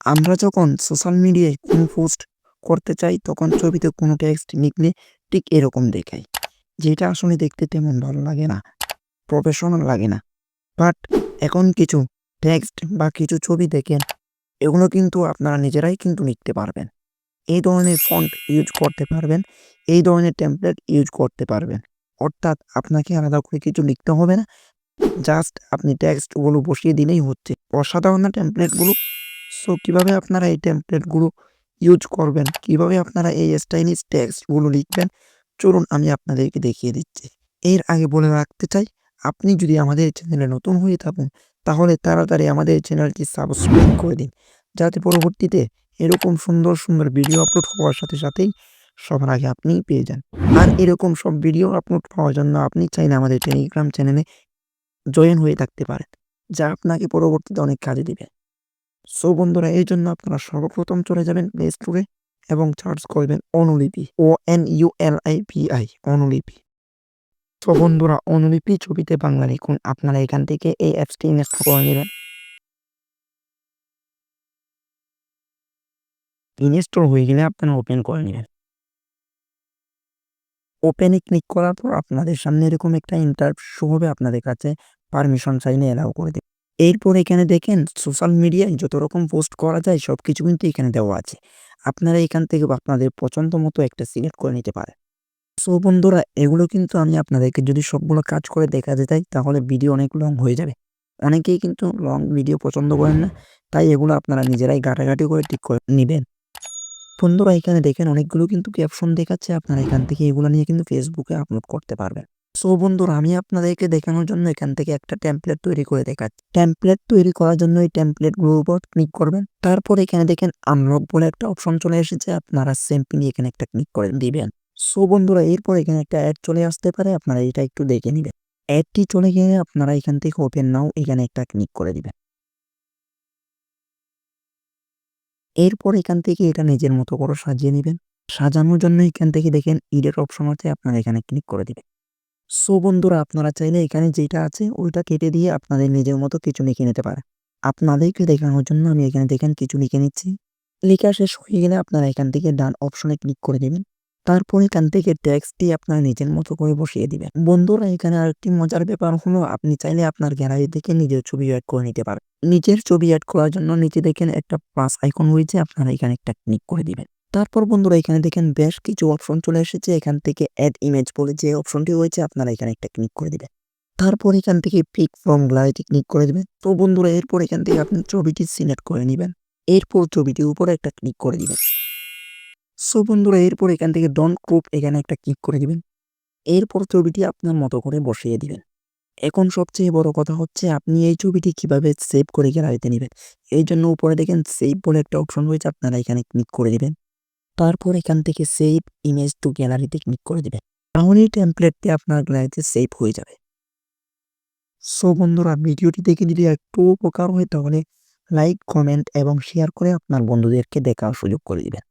আমরা যখন সোশ্যাল মিডিয়ায় কোনো পোস্ট করতে চাই তখন ছবিতে কোনো টেক্সট লিখলে ঠিক এরকম দেখায়, যেটা আসলে দেখতে তেমন ভালো লাগে না, প্রফেশনাল লাগে না। বাট এখন কিছু টেক্সট বা কিছু ছবি দেখেন, এগুলো কিন্তু আপনারা নিজেরাই কিন্তু লিখতে পারবেন। এই ধরনের ফন্ট ইউজ করতে পারবেন, এই ধরনের টেমপ্লেট ইউজ করতে পারবেন। অর্থাৎ আপনাকে আলাদা করে কিছু লিখতে হবে না, জাস্ট আপনি টেক্সটগুলো বসিয়ে দিলেই হচ্ছে। অসাধারণ না টেমপ্লেটগুলো? সো কিভাবে আপনারা এই টেমপ্লেটগুলো ইউজ করবেন, কিভাবে আপনারা এই স্টাইলিশ টেক্সটগুলো লিখবেন, চলুন আমি আপনাদেরকে দেখিয়ে দিচ্ছি। এর আগে বলে রাখতে চাই, আপনি যদি আমাদের চ্যানেলে নতুন হয়ে থাকুন তাহলে তাড়াতাড়ি আমাদের চ্যানেলটি সাবস্ক্রাইব করে দিন, যাতে পরবর্তীতে এরকম সুন্দর সুন্দর ভিডিও আপলোড হওয়ার সাথে সাথেই সবার আগে আপনিই পেয়ে যান। আর এরকম সব ভিডিও আপলোড পাওয়ার জন্য আপনি চাইলে আমাদের টেলিগ্রাম চ্যানেলে জয়েন হয়ে থাকতে পারেন, যা আপনাকে পরবর্তীতে অনেক কাজে দিবে। সো বন্ধুরা, এই জন্য আপনারা সর্বপ্রথম চলে যাবেন প্লে স্টোরে এবং সার্চ করবেন অনুলিপি, ONULIPI, অনুলিপি। তো বন্ধুরা, অনুলিপি ছবিতে বাংলা লিখুন। আপনারা এখান থেকে এই অ্যাপসটি ইনস্টল করে নেবেন। ইনস্টল হয়ে গেলে আপনারা ওপেন করে নেবেন। ওপেনে ক্লিক করার পর আপনাদের সামনে এরকম একটা ইন্টারফেস শো হবে, আপনাদের কাছে পারমিশন চাইলে এলাও করে দেবেন। এরপর এখানে দেখেন সোশ্যাল মিডিয়ায় যত রকম পোস্ট করা যায় সবকিছু কিন্তু এখানে দেওয়া আছে। আপনারা এখান থেকে আপনাদের পছন্দ মতো একটা সিলেক্ট করে নিতে পারেন। সো বন্ধুরা, এগুলো কিন্তু আমি আপনাদেরকে যদি সবগুলো কাজ করে দেখাতে চাই তাহলে ভিডিও অনেক লং হয়ে যাবে। অনেকেই কিন্তু লং ভিডিও পছন্দ করেন না, তাই এগুলো আপনারা নিজেরাই ঘাটাঘাটি করে ঠিক করে নিবেন। বন্ধুরা, এখানে দেখেন অনেকগুলো কিন্তু ক্যাপশন দেখাচ্ছে, আপনারা এখান থেকে এগুলো নিয়ে কিন্তু ফেসবুকে আপলোড করতে পারবেন। সো বন্ধুরা, আমি আপনাদেরকে দেখানোর জন্য এখান থেকে একটা টেমপ্লেট তৈরি করে দেখাচ্ছি। টেমপ্লেট তৈরি করার জন্য এই টেমপ্লেটগুলোর উপর ক্লিক করবেন। তারপর এখানে দেখেন আনলক বলে একটা অপশন চলে এসেছে, আপনারা সিম্পলি এখানে একটা ক্লিক করে দিবেন। সো বন্ধুরা, এরপর এখানে একটা অ্যাড চলে আসতে পারে, আপনারা এটা একটু দেখে নিবেন। অ্যাডটি চলে গেলে আপনারা এখান থেকে ওপেন নাও এখানে একটা ক্লিক করে দিবেন। এরপর এখান থেকে এটা নিজের মতো করে সাজিয়ে নিবেন। সাজানোর জন্য এখান থেকে দেখেন এডিট অপশন আছে, আপনারা এখানে ক্লিক করে দিবেন। সো বন্ধুরা, আপনারা চাইলে এখানে যেটা আছে ওইটা কেটে দিয়ে আপনাদের নিজের মতো কিছু লিখে নিতে পারেন। আপনাদেরকে দেখানোর জন্য আমি এখানে দেখেন কিছু লিখে নিচ্ছি। লেখা শেষ হয়ে গেলে আপনারা এখান থেকে ডান অপশনে ক্লিক করে দিবেন। তারপর এখান থেকে টেক্সটটি আপনারা নিজের মতো করে বসিয়ে দিবেন। বন্ধুরা, এখানে আরেকটি মজার ব্যাপার হলো আপনি চাইলে আপনার গ্যালারি থেকে নিজের ছবি অ্যাড করে নিতে পারেন। নিজের ছবি অ্যাড করার জন্য নিচে দেখেন একটা প্লাস আইকন রয়েছে, আপনারা এখানে একটা ক্লিক করে দিবেন। তারপর বন্ধুরা, এখানে দেখেন বেশ কিছু অপশন চলে এসেছে, এখান থেকে অ্যাড ইমেজ বলে যে অপশনটি রয়েছে আপনারা এখানে একটা ক্লিক করে দিবেন। তারপর এখান থেকে পিক ফ্রম গ্যালারিতে ক্লিক করে দিবেন। তো বন্ধুরা, এরপর এখান থেকে আপনি ছবিটি সিলেক্ট করে নিবেন। এরপর ছবিটির উপরে একটা ক্লিক করে দিবেন। সো বন্ধুরা, এরপর এখান থেকে ডন্ট ক্রপ এখানে একটা ক্লিক করে দিবেন। এরপর ছবিটি আপনার মতো করে বসিয়ে দিবেন। এখন সবচেয়ে বড় কথা হচ্ছে আপনি এই ছবিটি কিভাবে সেভ করে গ্যালারিতে নিবেন। এই জন্য উপরে দেখেন সেভ বলে একটা অপশন রয়েছে, আপনারা এখানে ক্লিক করে দিবেন। তারপর এখান থেকে সেভ ইমেজ টু গ্যালারিতে ক্লিক করে দিবেন। তাহলে এই টেমপ্লেটটি আপনার গ্যালারিতে সেভ হয়ে যাবে। সো বন্ধুরা, ভিডিওটি দেখে যদি একটু উপকার হয় তাহলে লাইক, কমেন্ট এবং শেয়ার করে আপনার বন্ধুদেরকে দেখার সুযোগ করে দিবেন।